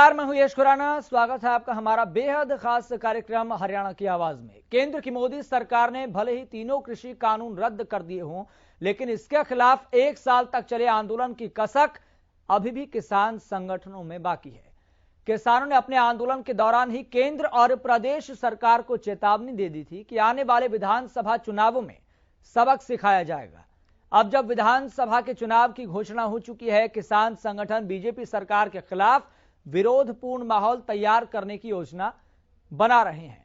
नमस्कार, मैं हूं यश खुराना। स्वागत है आपका हमारा बेहद खास कार्यक्रम हरियाणा की आवाज में। केंद्र की मोदी सरकार ने भले ही तीनों कृषि कानून रद्द कर दिए हों, लेकिन इसके खिलाफ 1 साल तक चले आंदोलन की कसक अभी भी किसान संगठनों में बाकी है। किसानों ने अपने आंदोलन के दौरान ही केंद्र और प्रदेश सरकार को चेतावनी दे दी थी कि आने वाले विधानसभा चुनावों में सबक सिखाया जाएगा। अब जब विधानसभा के चुनाव की घोषणा हो चुकी है, किसान संगठन बीजेपी सरकार के खिलाफ विरोधपूर्ण माहौल तैयार करने की योजना बना रहे हैं।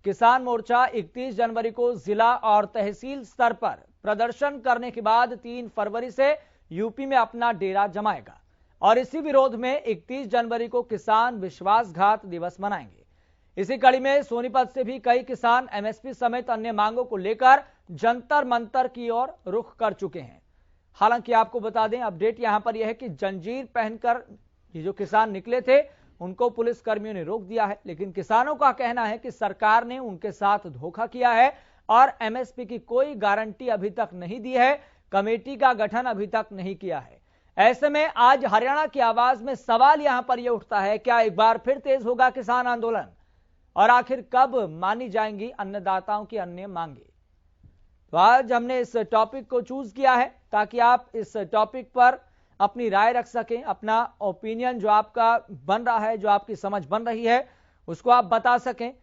किसान मोर्चा 31 जनवरी को जिला और तहसील स्तर पर प्रदर्शन करने के बाद 3 फरवरी से यूपी में अपना डेरा जमाएगा और इसी विरोध में 31 जनवरी को किसान विश्वासघात दिवस मनाएंगे। इसी कड़ी में सोनीपत से भी कई किसान एमएसपी समेत अन्य मांगों को लेकर जंतर मंतर की ओर रुख कर चुके हैं। हालांकि आपको बता दें, अपडेट यहां पर यह है कि जंजीर पहनकर ये जो किसान निकले थे उनको पुलिस कर्मियों ने रोक दिया है, लेकिन किसानों का कहना है कि सरकार ने उनके साथ धोखा किया है और एमएसपी की कोई गारंटी अभी तक नहीं दी है, कमेटी का गठन अभी तक नहीं किया है। ऐसे में आज हरियाणा की आवाज में सवाल यहां पर यह उठता है, क्या एक बार फिर तेज होगा किसान आंदोलन और आखिर कब मानी जाएंगी अन्नदाताओं की अन्य मांगे। तो आज हमने इस टॉपिक को चूज किया है ताकि आप इस टॉपिक पर अपनी राय रख सकें, अपना ओपिनियन जो आपका बन रहा है, जो आपकी समझ बन रही है, उसको आप बता सकें।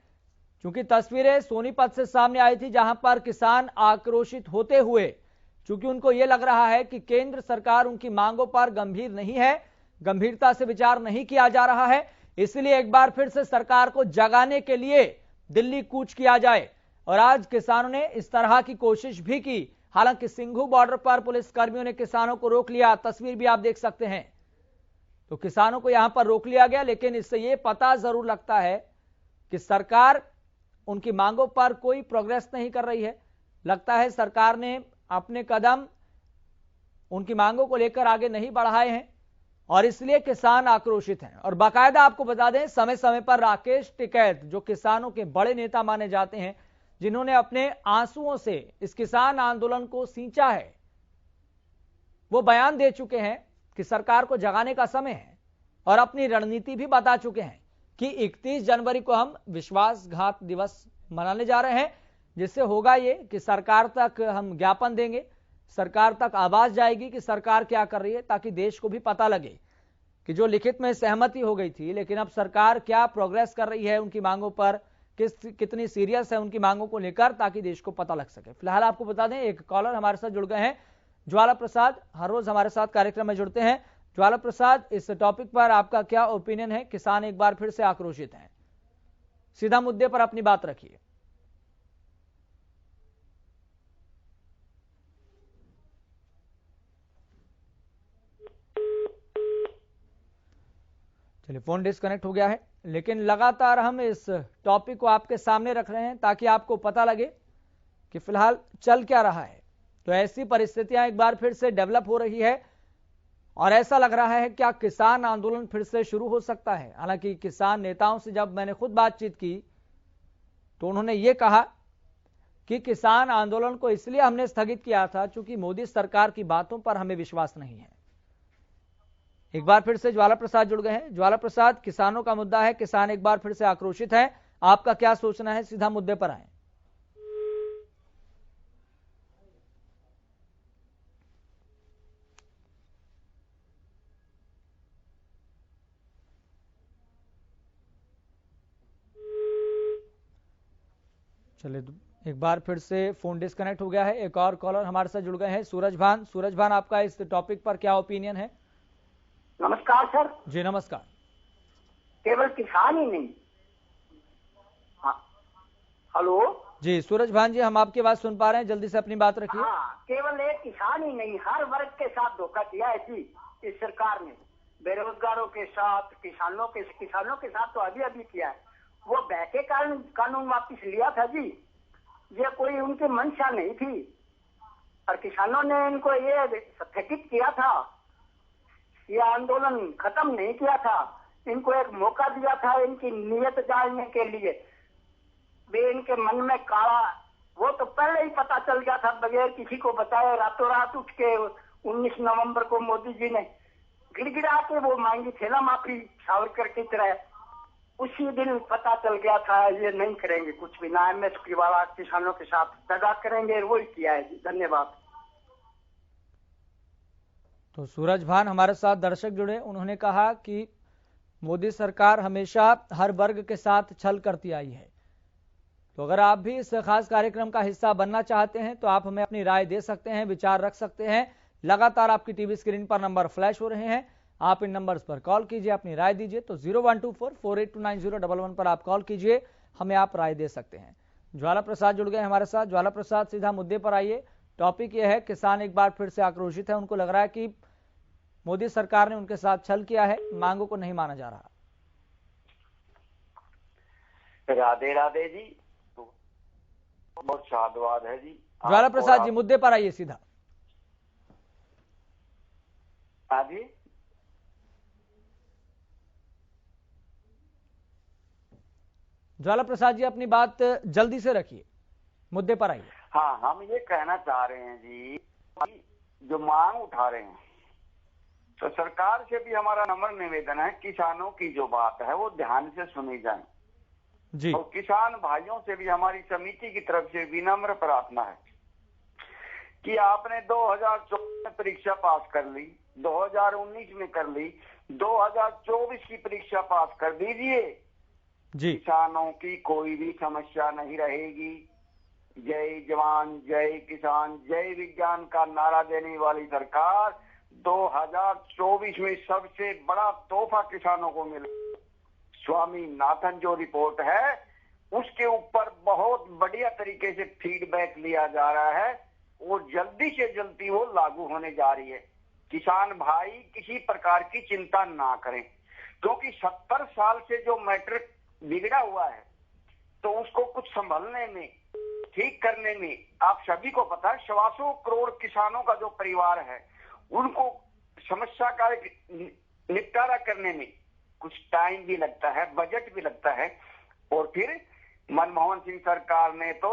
क्योंकि तस्वीरें सोनीपत से सामने आई थी जहां पर किसान आक्रोशित होते हुए, क्योंकि उनको यह लग रहा है कि केंद्र सरकार उनकी मांगों पर गंभीर नहीं है, गंभीरता से विचार नहीं किया जा रहा है, इसलिए एक बार फिर से सरकार को जगाने के लिए दिल्ली कूच किया जाए। और आज किसानों ने इस तरह की कोशिश भी की। हालांकि सिंघू बॉर्डर पर पुलिस कर्मियों ने किसानों को रोक लिया, तस्वीर भी आप देख सकते हैं। तो किसानों को यहां पर रोक लिया गया, लेकिन इससे यह पता जरूर लगता है कि सरकार उनकी मांगों पर कोई प्रोग्रेस नहीं कर रही है। लगता है सरकार ने अपने कदम उनकी मांगों को लेकर आगे नहीं बढ़ाए हैं और इसलिए किसान आक्रोशित हैं। और बाकायदा आपको बता दें, समय समय पर राकेश टिकैत जो किसानों के बड़े नेता माने जाते हैं, जिन्होंने अपने आंसुओं से इस किसान आंदोलन को सींचा है, वो बयान दे चुके हैं कि सरकार को जगाने का समय है और अपनी रणनीति भी बता चुके हैं कि 31 जनवरी को हम विश्वासघात दिवस मनाने जा रहे हैं, जिससे होगा ये कि सरकार तक हम ज्ञापन देंगे, सरकार तक आवाज जाएगी कि सरकार क्या कर रही है, ताकि देश को भी पता लगे कि जो लिखित में सहमति हो गई थी, लेकिन अब सरकार क्या प्रोग्रेस कर रही है उनकी मांगों पर, कितनी सीरियस है उनकी मांगों को लेकर, ताकि देश को पता लग सके। फिलहाल आपको बता दें, एक कॉलर हमारे साथ जुड़ गए हैं, ज्वाला प्रसाद, हर रोज हमारे साथ कार्यक्रम में जुड़ते हैं। ज्वाला प्रसाद, इस टॉपिक पर आपका क्या ओपिनियन है? किसान एक बार फिर से आक्रोशित हैं, सीधा मुद्दे पर अपनी बात रखिए। चलिए, फोन डिस्कनेक्ट हो गया है, लेकिन लगातार हम इस टॉपिक को आपके सामने रख रहे हैं ताकि आपको पता लगे कि फिलहाल चल क्या रहा है। तो ऐसी परिस्थितियां एक बार फिर से डेवलप हो रही है और ऐसा लग रहा है क्या किसान आंदोलन फिर से शुरू हो सकता है। हालांकि किसान नेताओं से जब मैंने खुद बातचीत की तो उन्होंने ये कहा कि किसान आंदोलन को इसलिए हमने स्थगित किया था क्योंकि मोदी सरकार की बातों पर हमें विश्वास नहीं है। एक बार फिर से ज्वाला प्रसाद जुड़ गए हैं। ज्वाला प्रसाद, किसानों का मुद्दा है, किसान एक बार फिर से आक्रोशित है, आपका क्या सोचना है? सीधा मुद्दे पर आए। चलिए, एक बार फिर से फोन डिस्कनेक्ट हो गया है। एक और कॉलर हमारे साथ जुड़ गए हैं, सूरज भान। सूरज भान, आपका इस टॉपिक पर क्या ओपिनियन है? नमस्कार सर। जी नमस्कार। केवल किसान ही नहीं, हाँ, हेलो जी सूरज भान जी, हम आपकी बात सुन पा रहे हैं, जल्दी से अपनी बात रखिए। हाँ, केवल एक किसान ही नहीं, हर वर्ग के साथ धोखा किया है जी इस सरकार ने। बेरोजगारों के साथ, किसानों के साथ तो अभी अभी किया है। वो बहके कानून वापिस लिया था जी, ये कोई उनकी मंशा नहीं थी और किसानों ने इनको ये स्थगित किया था, ये आंदोलन खत्म नहीं किया था, इनको एक मौका दिया था इनकी नीयत जानने के लिए। वे इनके मन में काला, वो तो पहले ही पता चल गया था, बगैर किसी को बताए रातों रात उठ के 19 नवंबर को मोदी जी ने गिड़गिड़ा के वो मांगी थे ना माफी सावरकर की तरह। उसी दिन पता चल गया था ये नहीं करेंगे कुछ भी, ना एमएसपी वाला किसानों के साथ दगा करेंगे, वही किया है जी। धन्यवाद। तो सूरज भान हमारे साथ दर्शक जुड़े, उन्होंने कहा कि मोदी सरकार हमेशा हर वर्ग के साथ छल करती आई है। तो अगर आप भी इस खास कार्यक्रम का हिस्सा बनना चाहते हैं तो आप हमें अपनी राय दे सकते हैं, विचार रख सकते हैं। लगातार आपकी टीवी स्क्रीन पर नंबर फ्लैश हो रहे हैं, आप इन नंबर्स पर कॉल कीजिए, अपनी राय दीजिए। तो 0124482901 पर आप कॉल कीजिए, हमें आप राय दे सकते हैं। ज्वाला प्रसाद जुड़ गए हमारे साथ। ज्वाला प्रसाद, सीधा मुद्दे पर आइए। टॉपिक यह है, किसान एक बार फिर से आक्रोशित है। उनको लग रहा है कि मोदी सरकार ने उनके साथ छल किया है, मांगों को नहीं माना जा रहा। राधे राधे जी, बहुत साधुवाद है जी। ज्वाला प्रसाद जी, मुद्दे पर आइए सीधा। जी, ज्वाला प्रसाद जी, अपनी बात जल्दी से रखिए, मुद्दे पर आइए। हाँ, हम ये कहना चाह रहे हैं जी, जो मांग उठा रहे हैं तो सरकार से भी हमारा नम्र निवेदन है, किसानों की जो बात है वो ध्यान से सुनी जाए जी। और किसान भाइयों से भी हमारी समिति की तरफ से विनम्र प्रार्थना है कि आपने 2014 में परीक्षा पास कर ली, 2019 में कर ली, 2024 की परीक्षा पास कर दीजिए जी। किसानों की कोई भी समस्या नहीं रहेगी। जय जवान जय किसान जय विज्ञान का नारा देने वाली सरकार 2024 में सबसे बड़ा तोहफा किसानों को मिले। स्वामीनाथन जो रिपोर्ट है उसके ऊपर बहुत बढ़िया तरीके से फीडबैक लिया जा रहा है और जल्दी से जल्दी वो लागू होने जा रही है। किसान भाई किसी प्रकार की चिंता ना करें, क्योंकि 70 साल से जो मैटर बिगड़ा हुआ है तो उसको कुछ संभलने में, ठीक करने में आप सभी को पता है 125 करोड़ किसानों का जो परिवार है उनको समस्या का निपटारा करने में कुछ टाइम भी लगता है, बजट भी लगता है। और फिर मनमोहन सिंह सरकार ने तो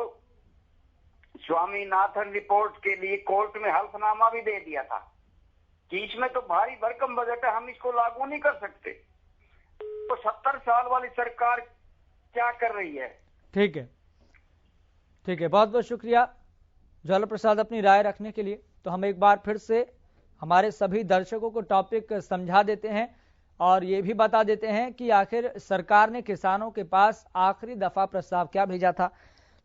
स्वामीनाथन रिपोर्ट के लिए कोर्ट में हल्फनामा भी दे दिया था कि इसमें तो भारी भरकम बजट है, हम इसको लागू नहीं कर सकते। तो 70 साल वाली सरकार क्या कर रही है? ठीक है, ठीक है, बहुत बहुत शुक्रिया ज्वाला प्रसाद अपनी राय रखने के लिए। तो हम एक बार फिर से हमारे सभी दर्शकों को टॉपिक समझा देते हैं और ये भी बता देते हैं कि आखिर सरकार ने किसानों के पास आखिरी दफा प्रस्ताव क्या भेजा था।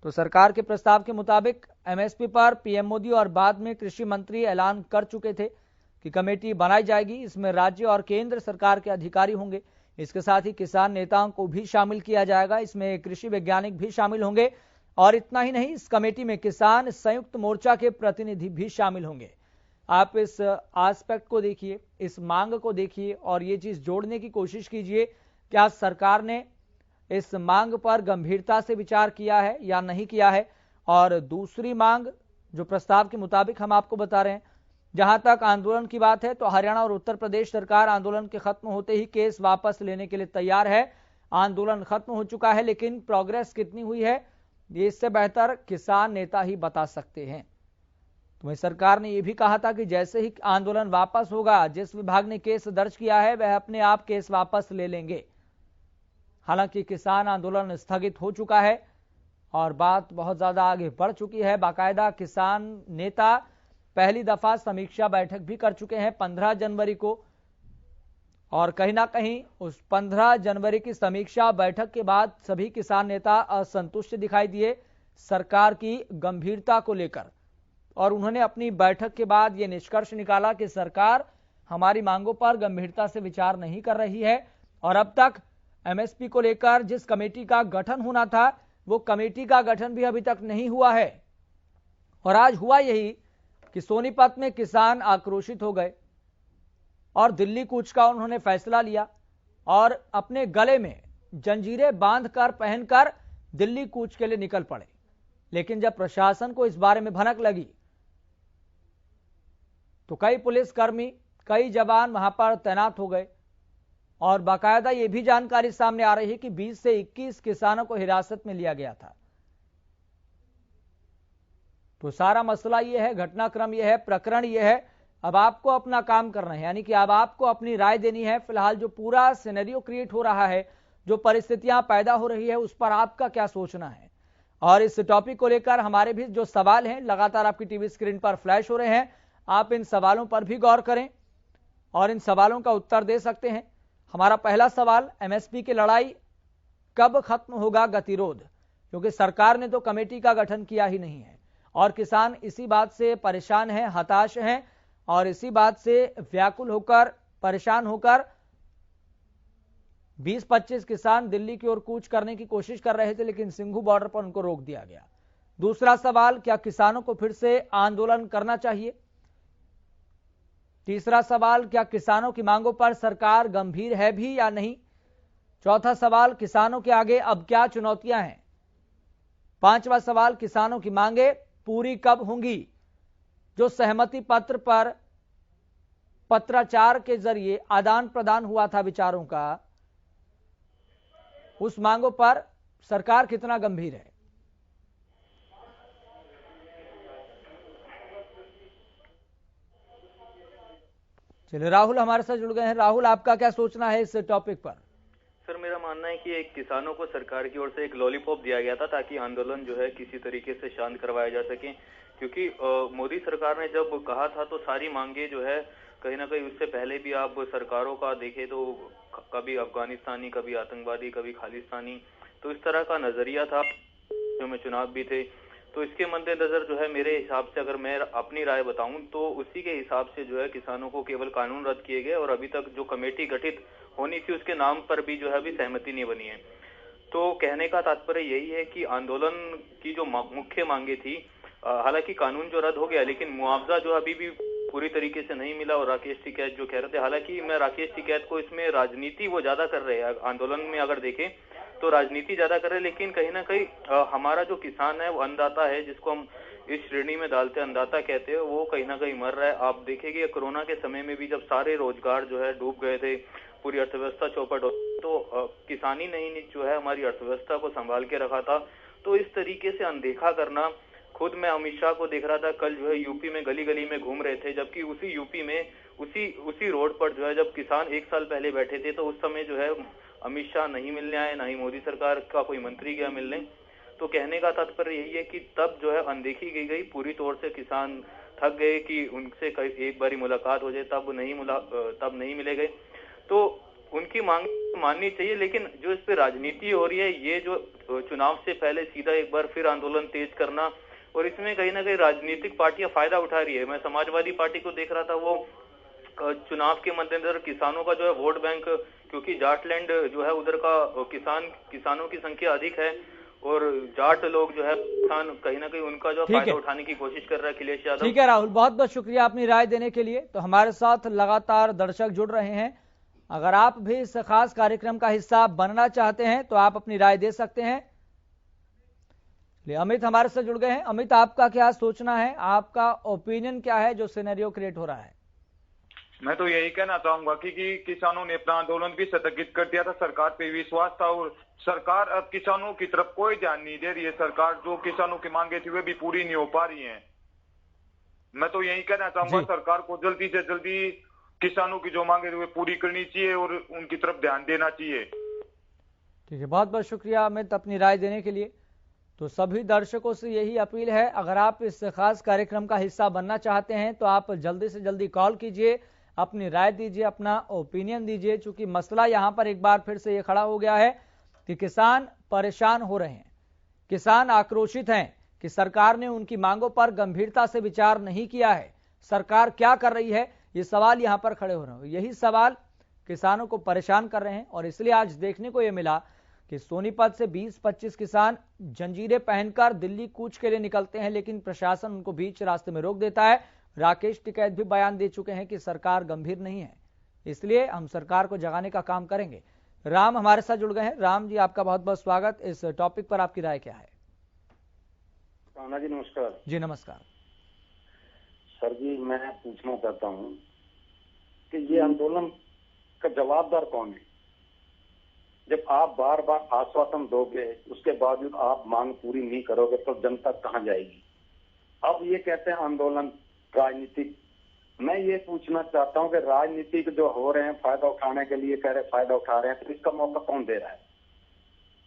तो सरकार के प्रस्ताव के मुताबिक एमएसपी पर पीएम मोदी और बाद में कृषि मंत्री ऐलान कर चुके थे कि कमेटी बनाई जाएगी, इसमें राज्य और केंद्र सरकार के अधिकारी होंगे। इसके साथ ही किसान नेताओं को भी शामिल किया जाएगा, इसमें कृषि वैज्ञानिक भी शामिल होंगे और इतना ही नहीं, इस कमेटी में किसान संयुक्त मोर्चा के प्रतिनिधि भी शामिल होंगे। आप इस एस्पेक्ट को देखिए, इस मांग को देखिए और ये चीज जोड़ने की कोशिश कीजिए, क्या सरकार ने इस मांग पर गंभीरता से विचार किया है या नहीं किया है। और दूसरी मांग जो प्रस्ताव के मुताबिक हम आपको बता रहे हैं, जहां तक आंदोलन की बात है तो हरियाणा और उत्तर प्रदेश सरकार आंदोलन के खत्म होते ही केस वापस लेने के लिए तैयार है। आंदोलन खत्म हो चुका है, लेकिन प्रोग्रेस कितनी हुई है ये इससे बेहतर किसान नेता ही बता सकते हैं। तो वही सरकार ने यह भी कहा था कि जैसे ही आंदोलन वापस होगा, जिस विभाग ने केस दर्ज किया है वह अपने आप केस वापस ले लेंगे। हालांकि किसान आंदोलन स्थगित हो चुका है और बात बहुत ज्यादा आगे बढ़ चुकी है। बाकायदा किसान नेता पहली दफा समीक्षा बैठक भी कर चुके हैं 15 जनवरी को, और कहीं ना कहीं उस 15 जनवरी की समीक्षा बैठक के बाद सभी किसान नेता असंतुष्ट दिखाई दिए सरकार की गंभीरता को लेकर, और उन्होंने अपनी बैठक के बाद ये निष्कर्ष निकाला कि सरकार हमारी मांगों पर गंभीरता से विचार नहीं कर रही है और अब तक एमएसपी को लेकर जिस कमेटी का गठन होना था वो कमेटी का गठन भी अभी तक नहीं हुआ है। और आज हुआ यही कि सोनीपत में किसान आक्रोशित हो गए और दिल्ली कूच का उन्होंने फैसला लिया और अपने गले में जंजीरें बांधकर पहनकर दिल्ली कूच के लिए निकल पड़े। लेकिन जब प्रशासन को इस बारे में भनक लगी तो कई पुलिसकर्मी, कई जवान वहां पर तैनात हो गए और बाकायदा ये भी जानकारी सामने आ रही है कि 20 से 21 किसानों को हिरासत में लिया गया था। तो सारा मसला यह है, घटनाक्रम यह है, प्रकरण यह है। अब आपको अपना काम करना है, यानी कि अब आपको अपनी राय देनी है। फिलहाल जो पूरा सिनेरियो क्रिएट हो रहा है, जो परिस्थितियां पैदा हो रही है, उस पर आपका क्या सोचना है। और इस टॉपिक को लेकर हमारे भी जो सवाल हैं लगातार आपकी टीवी स्क्रीन पर फ्लैश हो रहे हैं, आप इन सवालों पर भी गौर करें और इन सवालों का उत्तर दे सकते हैं। हमारा पहला सवाल, एमएसपी की लड़ाई कब खत्म होगा गतिरोध, क्योंकि सरकार ने तो कमेटी का गठन किया ही नहीं है और किसान इसी बात से परेशान हैं, हताश हैं और इसी बात से व्याकुल होकर, परेशान होकर 20-25 किसान दिल्ली की ओर कूच करने की कोशिश कर रहे थे, लेकिन सिंघू बॉर्डर पर उनको रोक दिया गया। दूसरा सवाल, क्या किसानों को फिर से आंदोलन करना चाहिए। तीसरा सवाल, क्या किसानों की मांगों पर सरकार गंभीर है भी या नहीं। चौथा सवाल, किसानों के आगे अब क्या चुनौतियां हैं। पांचवा सवाल, किसानों की मांगे पूरी कब होंगी। जो सहमति पत्र पर पत्राचार के जरिए आदान प्रदान हुआ था विचारों का, उस मांगों पर सरकार कितना गंभीर है। चलिए, राहुल हमारे साथ जुड़ गए हैं। राहुल, आपका क्या सोचना है इस टॉपिक पर। सर, मेरा मानना है कि एक किसानों को सरकार की ओर से एक लॉलीपॉप दिया गया था ताकि आंदोलन जो है किसी तरीके से शांत करवाया जा सके, क्योंकि मोदी सरकार ने जब कहा था तो सारी मांगे जो है कहीं ना कहीं उससे पहले भी आप सरकारों का देखें तो कभी अफगानिस्तानी, कभी आतंकवादी, कभी खालिस्तानी, तो इस तरह का नजरिया था। जो में चुनाव भी थे, तो इसके मद्देनजर जो है मेरे हिसाब से अगर मैं अपनी राय बताऊं तो उसी के हिसाब से जो है किसानों को केवल कानून रद्द किए गए और अभी तक जो कमेटी गठित होनी थी उसके नाम पर भी जो है अभी सहमति नहीं बनी है। तो कहने का तात्पर्य यही है कि आंदोलन की जो मुख्य मांगे थी, हालांकि कानून जो रद्द हो गया लेकिन मुआवजा जो अभी भी पूरी तरीके से नहीं मिला। और राकेश टिकैत जो कह रहे थे, हालांकि मैं राकेश टिकैत को इसमें राजनीति वो ज्यादा कर रहे हैं, आंदोलन में अगर देखें तो राजनीति ज्यादा कर रहे हैं, लेकिन कहीं ना कहीं हमारा जो किसान है वो अन्नदाता है, जिसको हम इस श्रेणी में डालते हैं, अन्नदाता कहते हैं, वो कहीं ना कहीं मर रहा है। आप देखेंगे कोरोना के समय में भी जब सारे रोजगार जो है डूब गए थे, पूरी अर्थव्यवस्था चौपट हो, तो किसानी नहीं जो है हमारी अर्थव्यवस्था को संभाल के रखा था। तो इस तरीके से अनदेखा करना, खुद मैं अमित शाह को देख रहा था कल जो है यूपी में गली गली में घूम रहे थे, जबकि उसी यूपी में उसी रोड पर जो है जब किसान एक साल पहले बैठे थे तो उस समय जो है अमित शाह नहीं मिलने आए, ना ही मोदी सरकार का कोई मंत्री गया मिलने। तो कहने का तात्पर्य यही है कि तब जो है अनदेखी की गई, पूरी तौर से किसान थक गए कि उनसे एक बारी मुलाकात हो जाए, तब नहीं मिले गए। तो उनकी मांग माननी चाहिए, लेकिन जो इस पे राजनीति हो रही है, ये जो चुनाव से पहले सीधा एक बार फिर आंदोलन तेज करना, और इसमें कहीं ना कहीं राजनीतिक पार्टियां फायदा उठा रही है। मैं समाजवादी पार्टी को देख रहा था, वो चुनाव के मद्देनजर किसानों का जो है वोट बैंक, क्योंकि जाटलैंड जो है उधर का किसानों की संख्या अधिक है और जाट लोग जो है किसान कहीं ना कहीं उनका जो फायदा उठाने की कोशिश कर रहा है अखिलेश यादव। ठीक है राहुल, बहुत बहुत शुक्रिया अपनी राय देने के लिए। तो हमारे साथ लगातार दर्शक जुड़ रहे हैं, अगर आप भी इस खास कार्यक्रम का हिस्सा बनना चाहते हैं तो आप अपनी राय दे सकते हैं। अमित हमारे साथ जुड़ गए हैं। अमित, आपका क्या सोचना है, आपका ओपिनियन क्या है जो सिनेरियो क्रिएट हो रहा है। मैं तो यही कहना चाहूंगा कि किसानों ने अपना आंदोलन भी स्थगित कर दिया था, सरकार पे विश्वास था और सरकार अब किसानों की तरफ कोई ध्यान नहीं दे रही है। सरकार जो किसानों की मांगे थी वे भी पूरी नहीं हो पा रही हैं। मैं तो यही कहना चाहूंगा सरकार को जल्दी से जल्दी किसानों की जो मांगे थी वे पूरी करनी चाहिए और उनकी तरफ ध्यान देना चाहिए। ठीक है, बहुत बहुत शुक्रिया अमित अपनी राय देने के लिए। तो सभी दर्शकों से यही अपील है, अगर आप इस खास कार्यक्रम का हिस्सा बनना चाहते हैं तो आप जल्दी से जल्दी कॉल कीजिए, अपनी राय दीजिए, अपना ओपिनियन दीजिए। चूंकि मसला यहां पर एक बार फिर से ये खड़ा हो गया है कि किसान परेशान हो रहे हैं, किसान आक्रोशित हैं कि सरकार ने उनकी मांगों पर गंभीरता से विचार नहीं किया है। सरकार क्या कर रही है, ये सवाल यहां पर खड़े हो रहे हैं। यही सवाल किसानों को परेशान कर रहे हैं और इसलिए आज देखने को यह मिला कि सोनीपत से 20-25 किसान जंजीरें पहनकर दिल्ली कूच के लिए निकलते हैं, लेकिन प्रशासन उनको बीच रास्ते में रोक देता है। राकेश टिकैत भी बयान दे चुके हैं कि सरकार गंभीर नहीं है, इसलिए हम सरकार को जगाने का काम करेंगे। राम हमारे साथ जुड़ गए हैं। राम जी, आपका बहुत बहुत स्वागत। इस टॉपिक पर आपकी राय क्या है। राणा जी नमस्कार। जी नमस्कार सर जी, मैं पूछना चाहता हूँ कि ये आंदोलन का जवाबदार कौन है। जब आप बार बार आश्वासन दोगे, उसके बावजूद आप मांग पूरी नहीं करोगे तो जनता कहाँ जाएगी। अब ये कहते हैं आंदोलन राजनीतिक मैं ये पूछना चाहता हूँ कि राजनीतिक जो हो रहे हैं फायदा उठाने के लिए कह रहे फायदा उठा रहे हैं, तो इसका मौका कौन दे रहा है?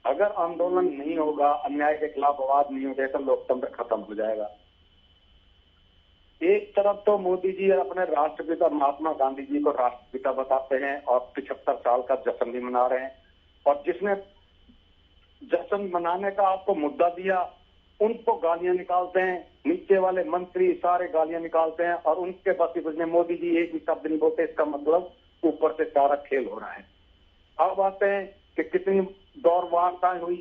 अगर आंदोलन नहीं होगा, अन्याय के खिलाफ आवाज नहीं उठेगी तो लोकतंत्र खत्म हो जाएगा। एक तरफ तो मोदी जी अपने राष्ट्रपिता महात्मा गांधी जी को राष्ट्रपिता बताते हैं और 75 साल का जश्न भी मना रहे हैं, और जिसने जश्न मनाने का आपको मुद्दा दिया उनको गालियां निकालते हैं, नीचे वाले मंत्री सारे गालियां निकालते हैं, और उनके बस कुछ नहीं, मोदी जी एक भी शब्द नहीं बोलते। इसका मतलब ऊपर से सारा खेल हो रहा है। अब आते हैं कि कितनी दौर वार्ताएं हुई,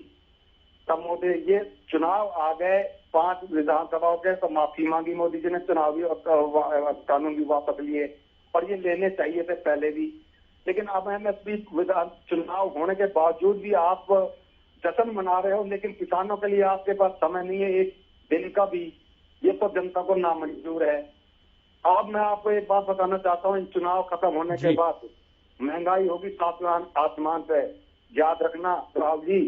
तब मोदी ये चुनाव आ गए 5 विधानसभाओं के, तो माफी मांगी मोदी जी ने, चुनावी कानून भी वापस लिए, और ये लेने चाहिए थे पहले भी। लेकिन अब एमएसपी विधान चुनाव होने के बावजूद भी आप जश्न मना रहे हो, लेकिन किसानों के लिए आपके पास समय नहीं है एक दिन का भी। ये तो जनता को नामंजूर है। अब मैं आपको एक बात बताना चाहता हूँ, इन चुनाव खत्म होने के बाद महंगाई होगी सातवां आसमान पे। याद रखना राहुल जी,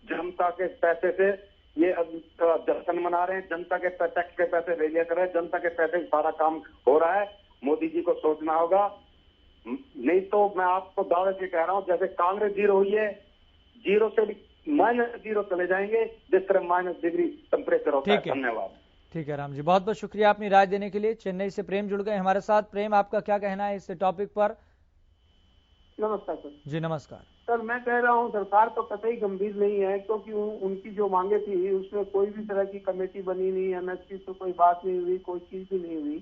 जनता के पैसे से ये जश्न मना रहे हैं, जनता के टैक्स के पैसे रेलिया कर रहे हैं, जनता के पैसे से सारा काम हो रहा है। मोदी जी को सोचना होगा, नहीं तो मैं आपको दावे से कह रहा हूँ, जैसे कांग्रेस जीरो हुई है, जीरो से भी -0 चले जाएंगे, जिस तरह -डिग्री टेम्परेचर होता है। धन्यवाद। ठीक है राम जी, बहुत बहुत शुक्रिया अपनी राय देने के लिए। चेन्नई से प्रेम जुड़ गए हमारे साथ। प्रेम, आपका क्या कहना है इस टॉपिक पर? नमस्कार सर। जी नमस्कार सर, मैं कह रहा हूँ सरकार तो कतई गंभीर नहीं है, क्योंकि उनकी जो मांगे थी उसमें कोई भी तरह की कमेटी बनी नहीं, एमएसपी तो कोई बात नहीं हुई, कोई चीज भी नहीं हुई।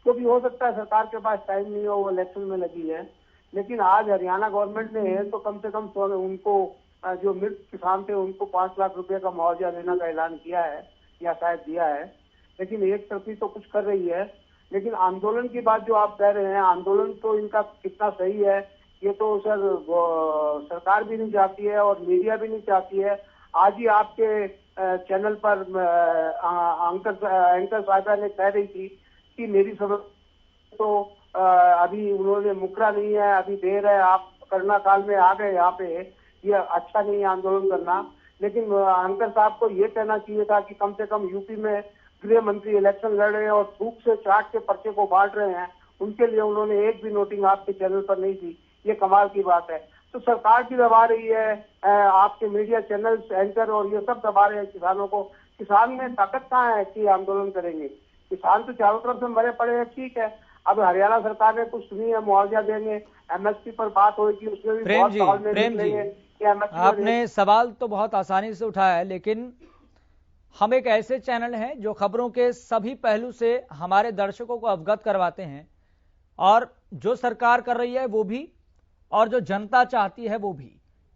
क्योंकि हो सकता है सरकार के पास टाइम नहीं हो, वो इलेक्शन में लगी है। लेकिन आज हरियाणा गवर्नमेंट ने तो कम से कम उनको जो मृत किसान थे उनको 5 लाख रुपए का मुआवजा देने का ऐलान किया है, या शायद दिया है। लेकिन एक तरफी तो कुछ कर रही है। लेकिन आंदोलन की बात जो आप कह रहे हैं, आंदोलन तो इनका कितना सही है ये तो सर सरकार भी नहीं चाहती है और मीडिया भी नहीं चाहती है। आज ही आपके चैनल पर एंकर साहिबा ने कह रही थी कि मेरी समझ तो अभी उन्होंने मुकरा नहीं है, अभी देर है, आप कोरोना काल में आ गए यहाँ पे, ये अच्छा नहीं है आंदोलन करना। लेकिन एंकर साहब को ये कहना चाहिए था कि कम से कम यूपी में गृह मंत्री इलेक्शन लड़ रहे हैं और थूक से चाट के पर्चे को बांट रहे हैं, उनके लिए उन्होंने एक भी नोटिंग आपके चैनल पर नहीं दी। ये कमाल की बात है। तो सरकार भी दबा रही है, आपके मीडिया चैनल एंकर और ये सब दबा रहे हैं किसानों को। किसान में ताकत कहाँ है कि आंदोलन करेंगे? किसान तो चारों तरफ से मरे पड़े हैं। ठीक है, अब हरियाणा सरकार ने कुछ सुनी है, मुआवजा देंगे, एमएसपी पर बात होगी, उसमें भी प्रेम जी, आपने सवाल तो बहुत आसानी से उठाया है, लेकिन हम एक ऐसे चैनल हैं जो खबरों के सभी पहलू से हमारे दर्शकों को अवगत करवाते हैं, और जो सरकार कर रही है वो भी, और जो जनता चाहती है वो भी,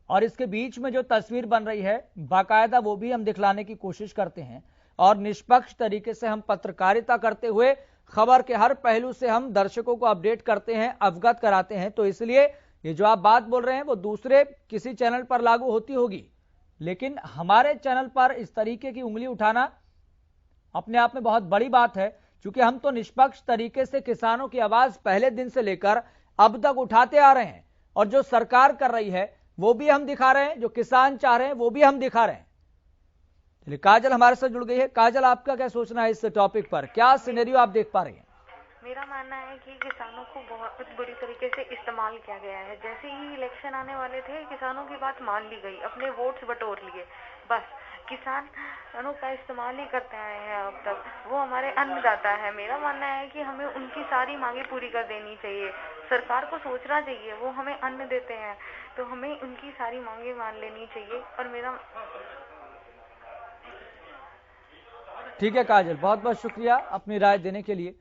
और इसके बीच में जो तस्वीर बन रही है बाकायदा वो भी हम दिखलाने की कोशिश करते हैं, और निष्पक्ष तरीके से हम पत्रकारिता करते हुए खबर के हर पहलू से हम दर्शकों को अपडेट करते हैं, अवगत कराते हैं। तो इसलिए ये जो आप बात बोल रहे हैं वो दूसरे किसी चैनल पर लागू होती होगी, लेकिन हमारे चैनल पर इस तरीके की उंगली उठाना अपने आप में बहुत बड़ी बात है, क्योंकि हम तो निष्पक्ष तरीके से किसानों की आवाज पहले दिन से लेकर अब तक उठाते आ रहे हैं, और जो सरकार कर रही है वो भी हम दिखा रहे हैं, जो किसान चाह रहे हैं वो भी हम दिखा रहे हैं। चलिए, काजल हमारे साथ जुड़ गई है। काजल, आपका क्या सोचना है इस टॉपिक पर? क्या सिनेरियो आप देख पा रही हैं? मेरा मानना है कि किसानों को बहुत बुरी तरीके से इस्तेमाल किया गया है। जैसे ही इलेक्शन आने वाले थे, किसानों की बात मान ली गई, अपने वोट्स बटोर लिए, बस किसानों का इस्तेमाल ही करते आए हैं अब तक। वो हमारे अन्नदाता है। मेरा मानना है कि हमें उनकी सारी मांगे पूरी कर देनी चाहिए। सरकार को सोचना चाहिए, वो हमें अन्न देते हैं तो हमें उनकी सारी मांगे मान लेनी चाहिए। और मेरा ठीक है काजल, बहुत बहुत शुक्रिया अपनी राय देने के लिए।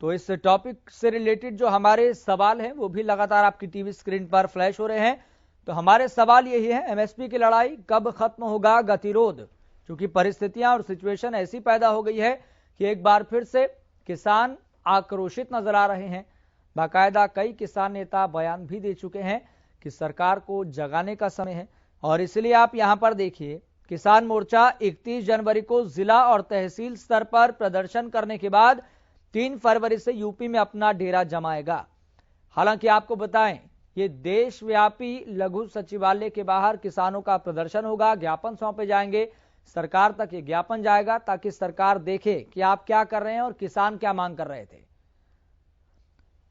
तो इस टॉपिक से रिलेटेड जो हमारे सवाल हैं वो भी लगातार आपकी टीवी स्क्रीन पर फ्लैश हो रहे हैं। तो हमारे सवाल यही है, एमएसपी की लड़ाई कब खत्म होगा गतिरोध? क्योंकि परिस्थितियां और सिचुएशन ऐसी पैदा हो गई है कि एक बार फिर से किसान आक्रोशित नजर आ रहे हैं। बाकायदा कई किसान नेता बयान भी दे चुके हैं कि सरकार को जगाने का समय है, और इसलिए आप यहां पर देखिए, किसान मोर्चा 31 जनवरी को जिला और तहसील स्तर पर प्रदर्शन करने के बाद 3 फरवरी से यूपी में अपना डेरा जमाएगा। हालांकि आपको बताएं, ये देशव्यापी लघु सचिवालय के बाहर किसानों का प्रदर्शन होगा, ज्ञापन सौंपे जाएंगे, सरकार तक ये ज्ञापन जाएगा ताकि सरकार देखे कि आप क्या कर रहे हैं और किसान क्या मांग कर रहे थे।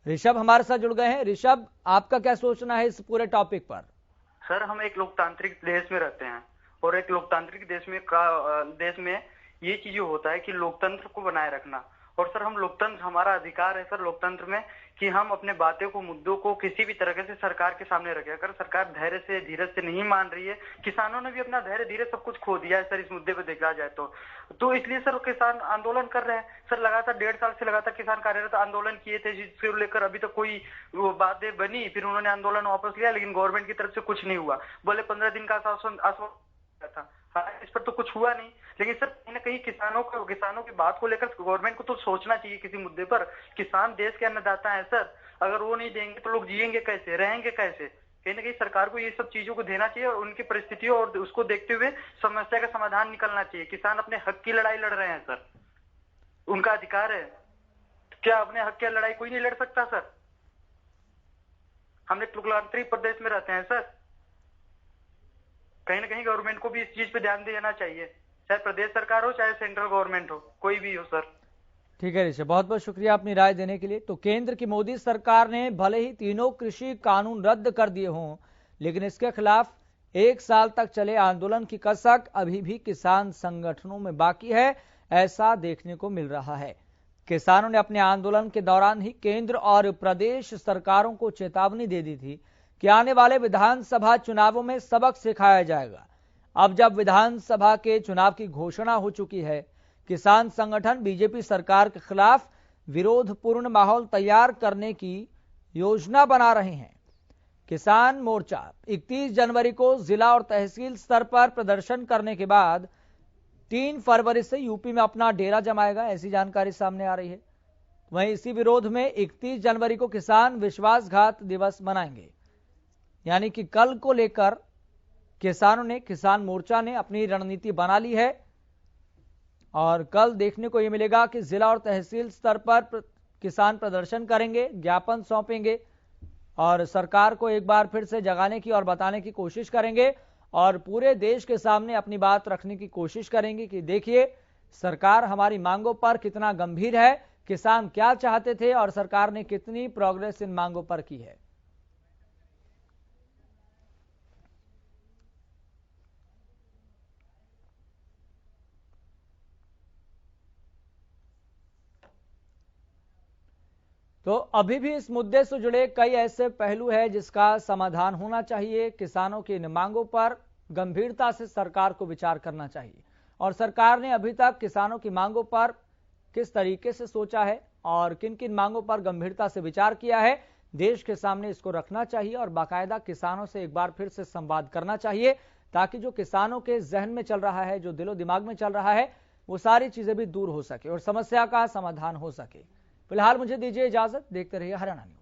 ऋषभ हमारे साथ जुड़ गए हैं। ऋषभ, आपका क्या सोचना है इस पूरे टॉपिक पर? सर, हम एक लोकतांत्रिक देश में रहते हैं और एक लोकतांत्रिक देश में ये चीज होता है कि लोकतंत्र को बनाए रखना। और सर, हम लोकतंत्र, हमारा अधिकार है सर लोकतंत्र में कि हम अपने बातें को, मुद्दों को किसी भी तरह से सरकार के सामने रखें। अगर सरकार धैर्य से, धीरज से नहीं मान रही है, किसानों ने भी अपना धैर्य धीरे सब कुछ खो दिया है सर इस मुद्दे पे देखा जाए तो इसलिए सर किसान आंदोलन कर रहे हैं सर। लगातार 1.5 साल से लगातार किसान कार्यरत आंदोलन किए थे, जिसको लेकर अभी तक कोई बातें बनी, फिर उन्होंने आंदोलन वापस लिया, लेकिन गवर्नमेंट की तरफ से कुछ नहीं हुआ। बोले 15 दिन का आश्वासन था, इस पर तो कुछ हुआ नहीं। लेकिन सर कहीं ना कहीं किसानों की बात को लेकर गवर्नमेंट को तो सोचना चाहिए किसी मुद्दे पर। किसान देश के अन्नदाता है सर, अगर वो नहीं देंगे तो लोग जिएंगे कैसे, रहेंगे कैसे? कहीं ना कहीं सरकार को ये सब चीजों को देना चाहिए और उनकी परिस्थितियों और उसको देखते हुए समस्या का समाधान निकलना चाहिए। किसान अपने हक की लड़ाई लड़ रहे हैं सर, उनका अधिकार है। क्या अपने हक की लड़ाई कोई नहीं लड़ सकता सर? हम एक लोकतांत्रिक प्रदेश में रहते हैं सर। कहीं ना कहीं गवर्नमेंट को भी इस चीज पे ध्यान देना चाहिए, चाहे प्रदेश सरकार हो चाहे सेंट्रल गवर्नमेंट हो, कोई भी हो सर। ठीक है ऋषभ, बहुत बहुत शुक्रिया अपनी राय देने के लिए। तो केंद्र की मोदी सरकार ने भले ही तीनों कृषि कानून रद्द कर दिए हों, लेकिन इसके खिलाफ 1 साल तक चले आंदोलन की कसक अभी भी किसान संगठनों में बाकी है, ऐसा देखने को मिल रहा है। किसानों ने अपने आंदोलन के दौरान ही केंद्र और प्रदेश सरकारों को चेतावनी दे दी थी कि आने वाले विधानसभा चुनावों में सबक सिखाया जाएगा। अब जब विधानसभा के चुनाव की घोषणा हो चुकी है, किसान संगठन बीजेपी सरकार के खिलाफ विरोधपूर्ण माहौल तैयार करने की योजना बना रहे हैं। किसान मोर्चा 31 जनवरी को जिला और तहसील स्तर पर प्रदर्शन करने के बाद 3 फरवरी से यूपी में अपना डेरा जमाएगा, ऐसी जानकारी सामने आ रही है। वहीं इसी विरोध में 31 जनवरी को किसान विश्वासघात दिवस मनाएंगे, यानी कि कल को लेकर किसान मोर्चा ने अपनी रणनीति बना ली है और कल देखने को यह मिलेगा कि जिला और तहसील स्तर पर किसान प्रदर्शन करेंगे, ज्ञापन सौंपेंगे और सरकार को एक बार फिर से जगाने की और बताने की कोशिश करेंगे और पूरे देश के सामने अपनी बात रखने की कोशिश करेंगे कि देखिए सरकार हमारी मांगों पर कितना गंभीर है, किसान क्या चाहते थे और सरकार ने कितनी प्रोग्रेस इन मांगों पर की है। तो अभी भी इस मुद्दे से जुड़े कई ऐसे पहलू हैं जिसका समाधान होना चाहिए। किसानों की इन मांगों पर गंभीरता से सरकार को विचार करना चाहिए और सरकार ने अभी तक किसानों की मांगों पर किस तरीके से सोचा है और किन किन मांगों पर गंभीरता से विचार किया है, देश के सामने इसको रखना चाहिए और बाकायदा किसानों से एक बार फिर से संवाद करना चाहिए ताकि जो किसानों के जहन में चल रहा है, जो दिलो दिमाग में चल रहा है, वो सारी चीजें भी दूर हो सके और समस्या का समाधान हो सके। फिलहाल मुझे दीजिए इजाजत, देखते रहिए हरियाणा न्यूज।